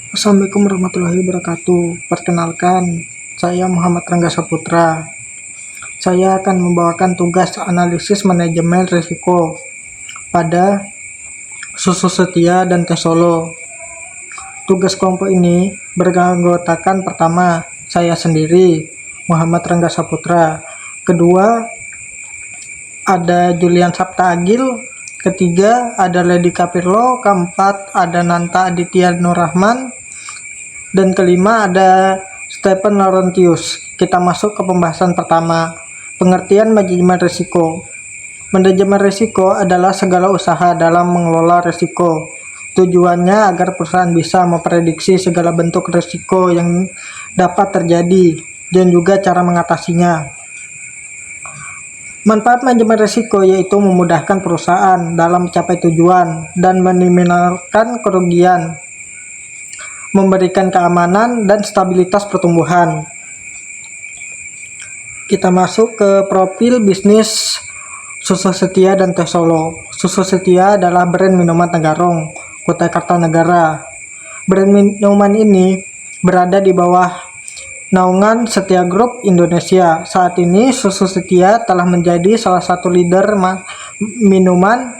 Assalamualaikum warahmatullahi wabarakatuh. Perkenalkan, saya Muhammad Rangga Saputra. Saya akan membawakan tugas analisis manajemen risiko pada Susu Setia dan Tes Solo. Tugas kelompok ini beranggotakan pertama, saya sendiri, Muhammad Rangga Saputra. Kedua, ada Julian Sabta Agil. Ketiga, ada Lady Kapirlo. Keempat, ada Nanta Aditya Nurrahman. Dan kelima ada Stephen Laurentius. Kita masuk ke pembahasan pertama, pengertian manajemen risiko. Manajemen risiko adalah segala usaha dalam mengelola risiko. Tujuannya agar perusahaan bisa memprediksi segala bentuk risiko yang dapat terjadi dan juga cara mengatasinya. Manfaat manajemen risiko yaitu memudahkan perusahaan dalam mencapai tujuan dan meminimalkan kerugian, memberikan keamanan dan stabilitas pertumbuhan. Kita masuk ke profil bisnis Susu Setia dan Tes Solo. Susu Setia adalah brand minuman Tenggarong, Kutai Kartanegara. Brand minuman ini berada di bawah naungan Setia Group Indonesia. Saat ini Susu Setia telah menjadi salah satu leader minuman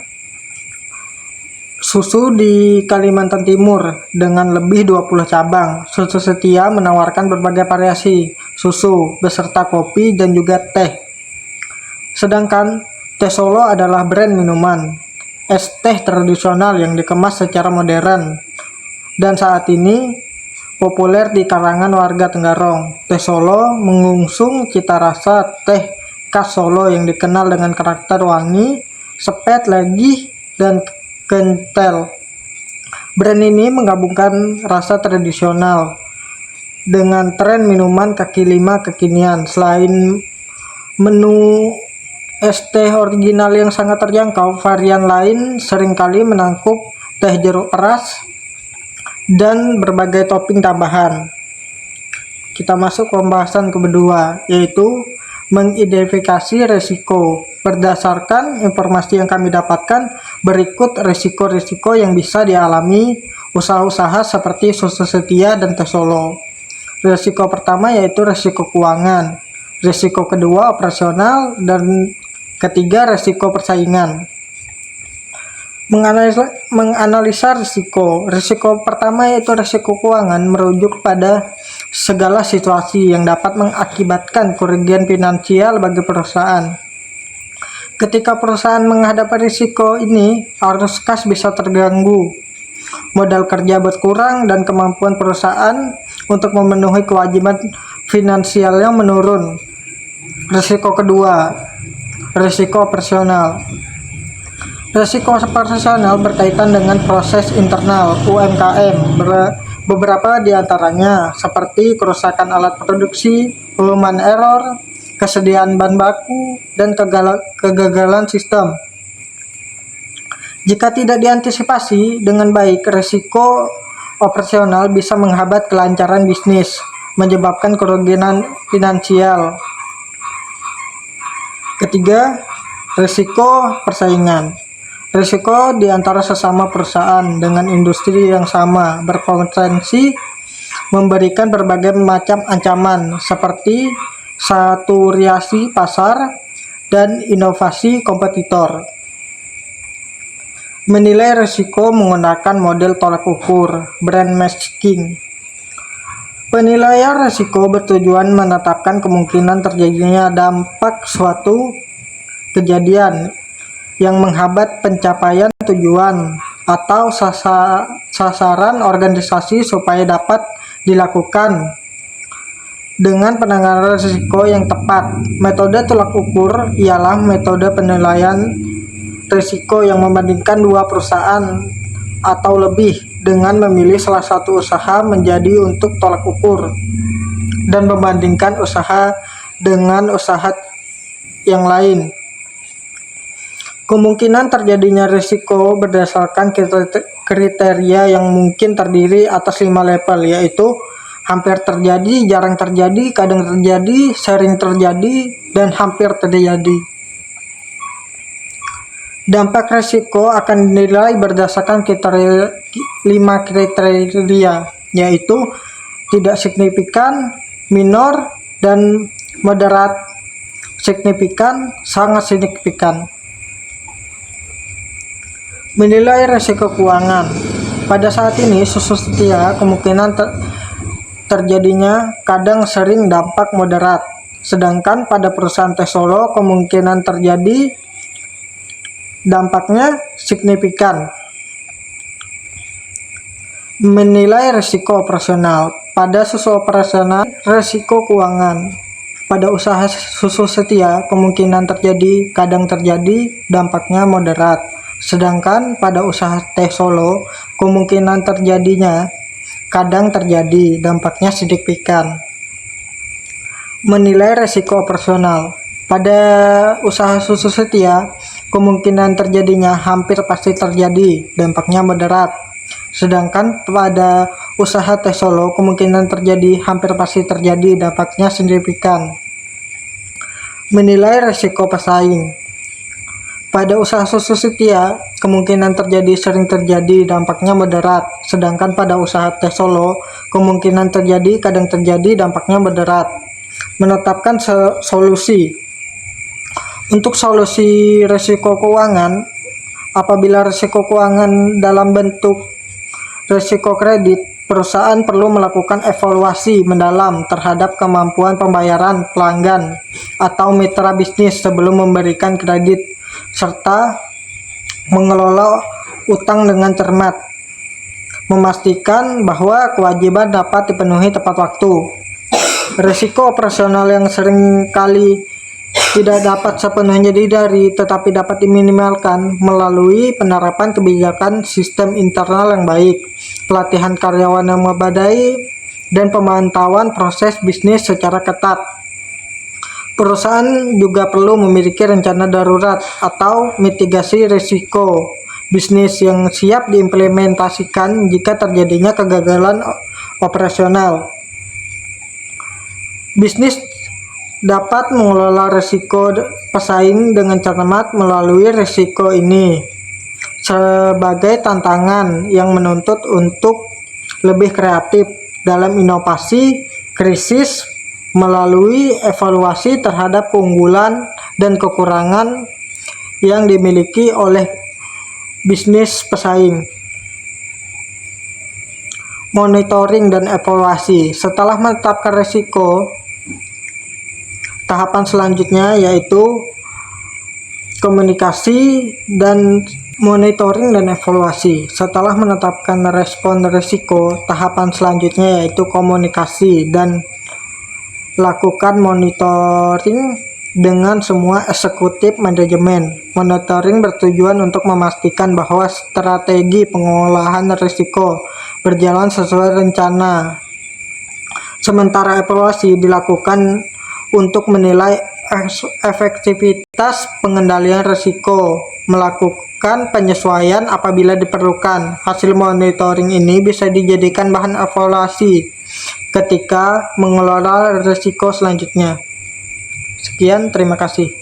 susu di Kalimantan Timur dengan lebih 20 cabang. Susu Setia menawarkan berbagai variasi susu beserta kopi dan juga teh. Sedangkan Tes Solo adalah brand minuman es teh tradisional yang dikemas secara modern dan saat ini populer di kalangan warga Tenggarong. Tes Solo mengusung cita rasa teh khas Solo yang dikenal dengan karakter wangi, sepet, legi, dan kental. Brand ini menggabungkan rasa tradisional dengan tren minuman kaki lima kekinian. Selain menu es teh original yang sangat terjangkau, varian lain seringkali menangkup teh jeruk peras dan berbagai topping tambahan. Kita masuk ke pembahasan kedua, yaitu mengidentifikasi risiko. Berdasarkan informasi yang kami dapatkan, berikut risiko-risiko yang bisa dialami usaha-usaha seperti Susu Setia dan Tes Solo. Risiko pertama yaitu risiko keuangan, risiko kedua operasional, dan ketiga risiko persaingan. Menganalisa risiko. Risiko pertama yaitu risiko keuangan, merujuk pada segala situasi yang dapat mengakibatkan kerugian finansial bagi perusahaan. Ketika perusahaan menghadapi risiko ini, arus kas bisa terganggu, modal kerja berkurang, dan kemampuan perusahaan untuk memenuhi kewajiban finansialnya menurun. Risiko kedua, risiko operasional. Risiko operasional berkaitan dengan proses internal UMKM. Beberapa di antaranya seperti kerusakan alat produksi, human error, kesediaan bahan baku, dan kegagalan sistem. Jika tidak diantisipasi dengan baik, risiko operasional bisa menghambat kelancaran bisnis, menyebabkan kerugian finansial. Ketiga, risiko persaingan. Risiko di antara sesama perusahaan dengan industri yang sama berpotensi memberikan berbagai macam ancaman seperti saturasi pasar dan inovasi kompetitor. Menilai risiko menggunakan model tolak ukur brand masking. Penilaian risiko bertujuan menetapkan kemungkinan terjadinya dampak suatu kejadian yang menghambat pencapaian tujuan atau sasaran organisasi supaya dapat dilakukan dengan penanganan risiko yang tepat. Metode tolak ukur ialah metode penilaian risiko yang membandingkan dua perusahaan atau lebih dengan memilih salah satu usaha menjadi untuk tolak ukur dan membandingkan usaha dengan usaha yang lain. Kemungkinan terjadinya risiko berdasarkan kriteria yang mungkin terdiri atas 5 level, yaitu hampir terjadi, jarang terjadi, kadang terjadi, sering terjadi, dan hampir terjadi. Dampak risiko akan dinilai berdasarkan 5 kriteria. yaitu tidak signifikan, minor, dan moderat. Signifikan, sangat signifikan. Menilai risiko keuangan. Pada saat ini Susu Setia kemungkinan terjadinya kadang sering dampak moderat, sedangkan pada perusahaan Teh Solo kemungkinan terjadi dampaknya signifikan. Menilai risiko operasional. Pada Susu operasional, risiko keuangan. Pada usaha Susu Setia kemungkinan terjadi kadang terjadi, dampaknya moderat. Sedangkan pada usaha Teh Solo kemungkinan terjadinya kadang terjadi, dampaknya signifikan. Menilai risiko operasional. Pada usaha Susu Setia kemungkinan terjadinya hampir pasti terjadi, dampaknya moderat. Sedangkan pada usaha Teh Solo kemungkinan terjadi hampir pasti terjadi, dampaknya signifikan. Menilai risiko pesaing. Pada usaha Susu Setia kemungkinan terjadi sering terjadi, dampaknya moderat. Sedangkan pada usaha Teh Solo kemungkinan terjadi kadang terjadi, dampaknya moderat. Menetapkan solusi. Untuk solusi risiko keuangan, apabila risiko keuangan dalam bentuk risiko kredit, perusahaan perlu melakukan evaluasi mendalam terhadap kemampuan pembayaran pelanggan atau mitra bisnis sebelum memberikan kredit, serta mengelola utang dengan cermat, memastikan bahwa kewajiban dapat dipenuhi tepat waktu. Risiko operasional yang sering kali tidak dapat sepenuhnya dihindari tetapi dapat diminimalkan melalui penerapan kebijakan sistem internal yang baik, pelatihan karyawan yang memadai, dan pemantauan proses bisnis secara ketat. Perusahaan juga perlu memiliki rencana darurat atau mitigasi risiko bisnis yang siap diimplementasikan jika terjadinya kegagalan operasional. Bisnis dapat mengelola risiko pesaing dengan cermat melalui risiko ini sebagai tantangan yang menuntut untuk lebih kreatif dalam inovasi krisis melalui evaluasi terhadap keunggulan dan kekurangan yang dimiliki oleh bisnis pesaing. Monitoring dan evaluasi. Setelah menetapkan risiko, tahapan selanjutnya yaitu komunikasi dan monitoring dan evaluasi. Setelah menetapkan respon risiko, tahapan selanjutnya yaitu komunikasi dan lakukan monitoring dengan semua eksekutif manajemen. Monitoring bertujuan untuk memastikan bahwa strategi pengolahan risiko berjalan sesuai rencana. Sementara evaluasi dilakukan untuk menilai efektivitas pengendalian risiko, melakukan penyesuaian apabila diperlukan. Hasil monitoring ini bisa dijadikan bahan evaluasi ketika mengelola risiko selanjutnya. Sekian, terima kasih.